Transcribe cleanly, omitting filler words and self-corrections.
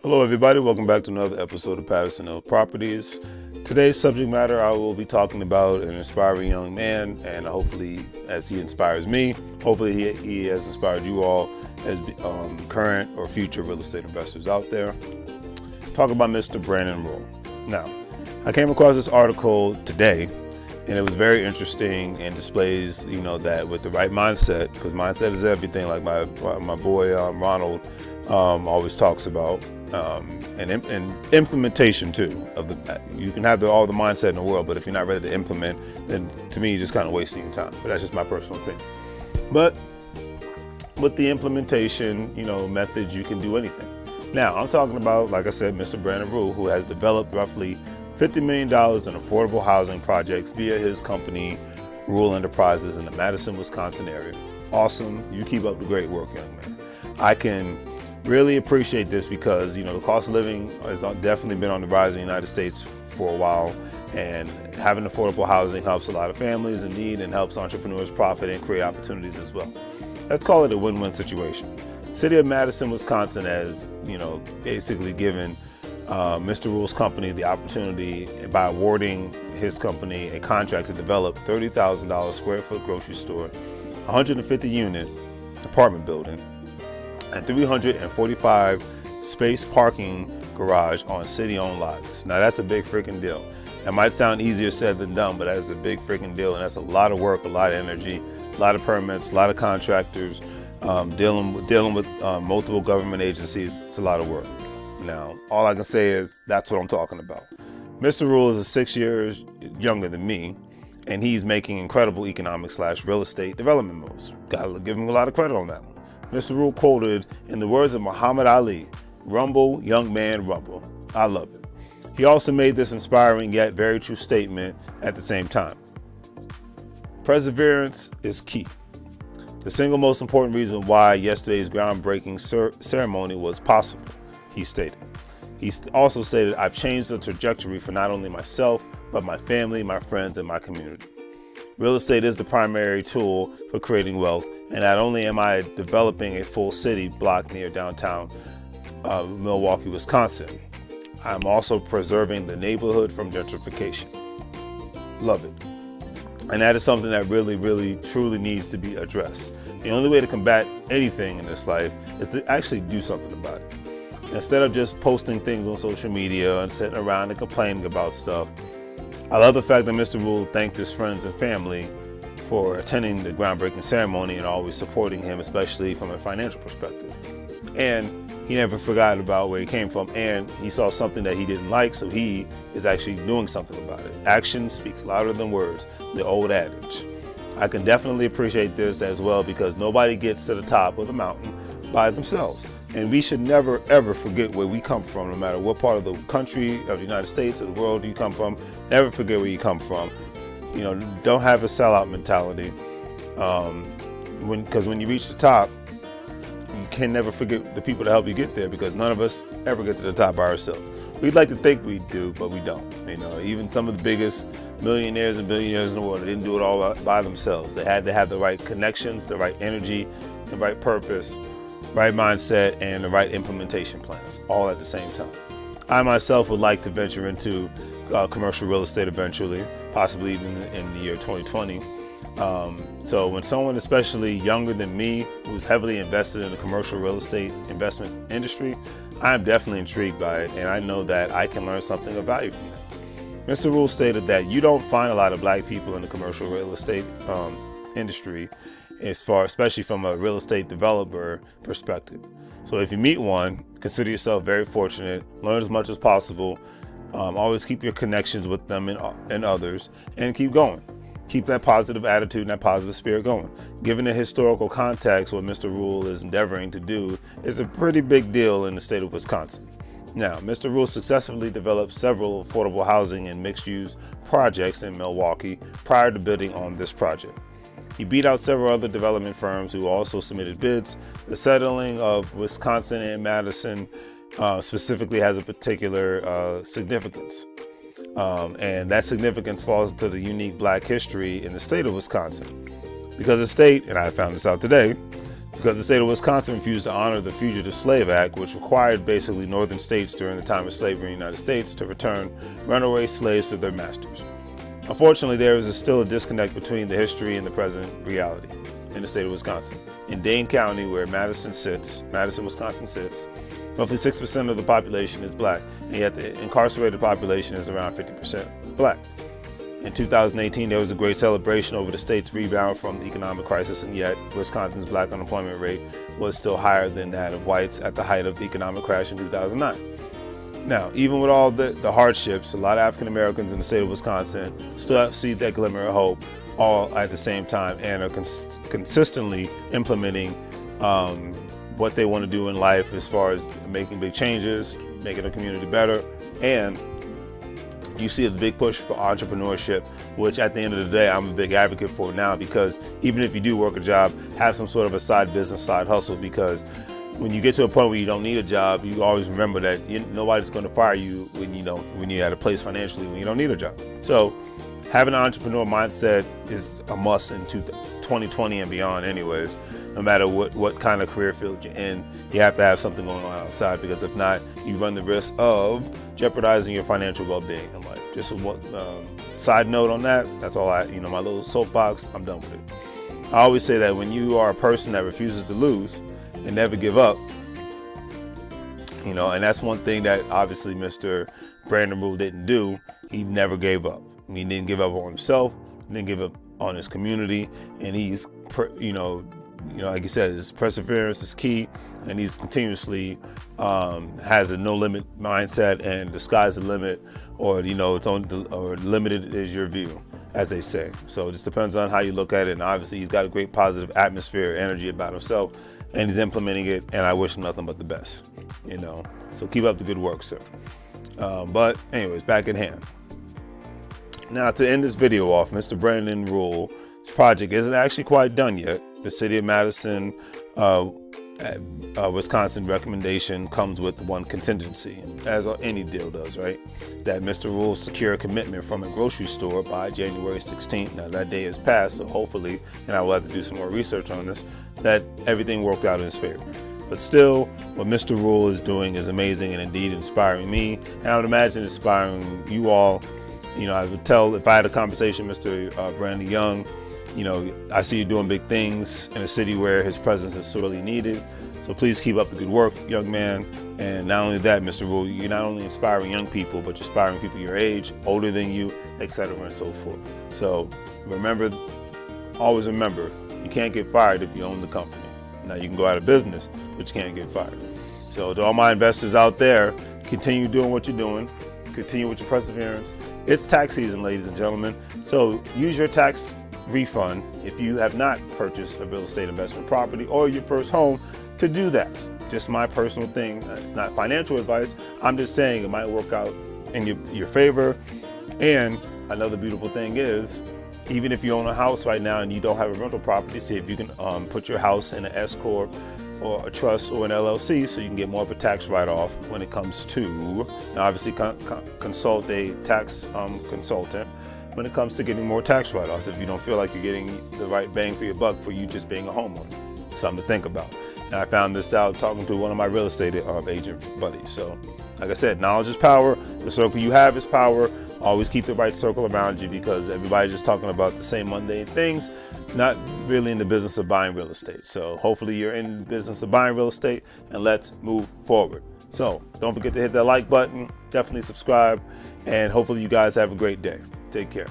Hello everybody, welcome back to another episode of Patterson Hill Properties. Today's subject matter, I will be talking about an inspiring young man, and hopefully as he inspires me, hopefully he has inspired you all as current or future real estate investors out there. Talk about Mr. Brandon Rule. Now, I came across this article today and it was very interesting and displays, that with the right mindset, because mindset is everything, like my boy Ronald always talks about, and implementation too. You can have all the mindset in the world, but if you're not ready to implement, then to me, you're just kind of wasting your time. But that's just my personal opinion. But with the implementation, methods, you can do anything. Now, I'm talking about, like I said, Mr. Brandon Rule, who has developed roughly $50 million in affordable housing projects via his company, Rule Enterprises, in the Madison, Wisconsin area. Awesome. You keep up the great work, young man. I can really appreciate this because, the cost of living has definitely been on the rise in the United States for a while, and having affordable housing helps a lot of families in need and helps entrepreneurs profit and create opportunities as well. Let's call it a win-win situation. The city of Madison, Wisconsin has, basically given Mr. Rule's company the opportunity by awarding his company a contract to develop $30,000 square foot grocery store, 150 unit apartment building, and 345 space parking garage on city-owned lots. Now that's a big freaking deal. It might sound easier said than done, but that is a big freaking deal, and that's a lot of work, a lot of energy, a lot of permits, a lot of contractors, dealing with multiple government agencies. It's a lot of work. Now, all I can say is that's what I'm talking about. Mr. Rule is 6 years younger than me, and he's making incredible economic/real estate development moves. Gotta give him a lot of credit on that one. Mr. Rule quoted, in the words of Muhammad Ali, "Rumble, young man, rumble." I love it. He also made this inspiring yet very true statement at the same time. Perseverance is key. The single most important reason why yesterday's groundbreaking ceremony was possible, he stated. He also stated, "I've changed the trajectory for not only myself, but my family, my friends, and my community. Real estate is the primary tool for creating wealth, and not only am I developing a full city block near downtown Milwaukee, Wisconsin, I'm also preserving the neighborhood from gentrification." Love it. And that is something that really, really, truly needs to be addressed. The only way to combat anything in this life is to actually do something about it. Instead of just posting things on social media and sitting around and complaining about stuff. I love the fact that Mr. Rule thanked his friends and family for attending the groundbreaking ceremony and always supporting him, especially from a financial perspective. And he never forgot about where he came from, and he saw something that he didn't like, so he is actually doing something about it. Action speaks louder than words, the old adage. I can definitely appreciate this as well, because nobody gets to the top of the mountain by themselves. And we should never, ever forget where we come from, no matter what part of the country, of the United States, or the world you come from. Never forget where you come from. Don't have a sellout mentality. Because when you reach the top, you can never forget the people to help you get there, because none of us ever get to the top by ourselves. We'd like to think we do, but we don't. Even some of the biggest millionaires and billionaires in the world, they didn't do it all by themselves. They had to have the right connections, the right energy, the right purpose, right mindset, and the right implementation plans, all at the same time. I myself would like to venture into commercial real estate eventually, possibly even in the year 2020. So when someone especially younger than me, who's heavily invested in the commercial real estate investment industry, I'm definitely intrigued by it, and I know that I can learn something of value from it. Mr. Rule stated that you don't find a lot of black people in the commercial real estate industry, especially from a real estate developer perspective. So if you meet one, consider yourself very fortunate, learn as much as possible, always keep your connections with them and others, and keep going. Keep that positive attitude and that positive spirit going. Given the historical context, what Mr. Rule is endeavoring to do is a pretty big deal in the state of Wisconsin. Now, Mr. Rule successfully developed several affordable housing and mixed-use projects in Milwaukee prior to bidding on this project. He beat out several other development firms who also submitted bids. The settling of Wisconsin and Madison specifically has a particular significance. And that significance falls into the unique black history in the state of Wisconsin. Because the state, and I found this out today, because because the state of Wisconsin refused to honor the Fugitive Slave Act, which required basically northern states during the time of slavery in the United States to return runaway slaves to their masters. Unfortunately, there is still a disconnect between the history and the present reality in the state of Wisconsin. In Dane County, where Madison, Wisconsin sits, roughly 6% of the population is black, and yet the incarcerated population is around 50% black. In 2018, there was a great celebration over the state's rebound from the economic crisis, and yet Wisconsin's black unemployment rate was still higher than that of whites at the height of the economic crash in 2009. Now, even with all the hardships, a lot of African Americans in the state of Wisconsin still see that glimmer of hope all at the same time and are consistently implementing what they want to do in life as far as making big changes, making the community better. And you see a big push for entrepreneurship, which at the end of the day, I'm a big advocate for now, because even if you do work a job, have some sort of a side business, side hustle, because when you get to a point where you don't need a job, you always remember that nobody's going to fire you when you're at a place financially when you don't need a job. So having an entrepreneur mindset is a must in 2020 and beyond anyways. No matter what kind of career field you're in, you have to have something going on outside, because if not, you run the risk of jeopardizing your financial well-being in life. Just a side note on that. That's all my little soapbox, I'm done with it. I always say that when you are a person that refuses to lose and never give up, and that's one thing that obviously Mr. Brandon Rule didn't do. He never gave up. He didn't give up on himself, he didn't give up on his community, and he's, like you said, his perseverance is key, and he's continuously has a no limit mindset, and the sky's the limit, or or limited is your view, as they say. So it just depends on how you look at it. And obviously, he's got a great positive atmosphere, energy about himself, and he's implementing it. And I wish him nothing but the best. So keep up the good work, sir. But anyways, back at hand. Now, to end this video off, Mr. Brandon Rule's project isn't actually quite done yet. The city of Madison, Wisconsin recommendation comes with one contingency, as any deal does, right? That Mr. Rule secure a commitment from a grocery store by January 16th. Now that day has passed, so hopefully, and I will have to do some more research on this, that everything worked out in his favor. But still, what Mr. Rule is doing is amazing and indeed inspiring me, and I would imagine inspiring you all. I would tell, if I had a conversation with Mr. Brandon Young, I see you doing big things in a city where his presence is sorely needed. So please keep up the good work, young man. And not only that, Mr. Rule, you're not only inspiring young people, but you're inspiring people your age, older than you, etc., and so forth. So always remember, you can't get fired if you own the company. Now, you can go out of business, but you can't get fired. So to all my investors out there, continue doing what you're doing. Continue with your perseverance. It's tax season, ladies and gentlemen. So use your tax refund if you have not purchased a real estate investment property or your first home to do that. Just my personal thing. It's not financial advice. I'm just saying it might work out in your favor. And another beautiful thing is, even if you own a house right now and you don't have a rental property, see if you can put your house in an S Corp or a trust or an LLC, so you can get more of a tax write-off when it comes to, now obviously consult a tax consultant when it comes to getting more tax write-offs if you don't feel like you're getting the right bang for your buck for you just being a homeowner. Something to think about. And I found this out talking to one of my real estate agent buddies. So like I said, knowledge is power. The circle you have is power. Always keep the right circle around you, because everybody's just talking about the same mundane things, not really in the business of buying real estate. So hopefully you're in the business of buying real estate, and let's move forward. So don't forget to hit that like button, definitely subscribe, and hopefully you guys have a great day. Take care.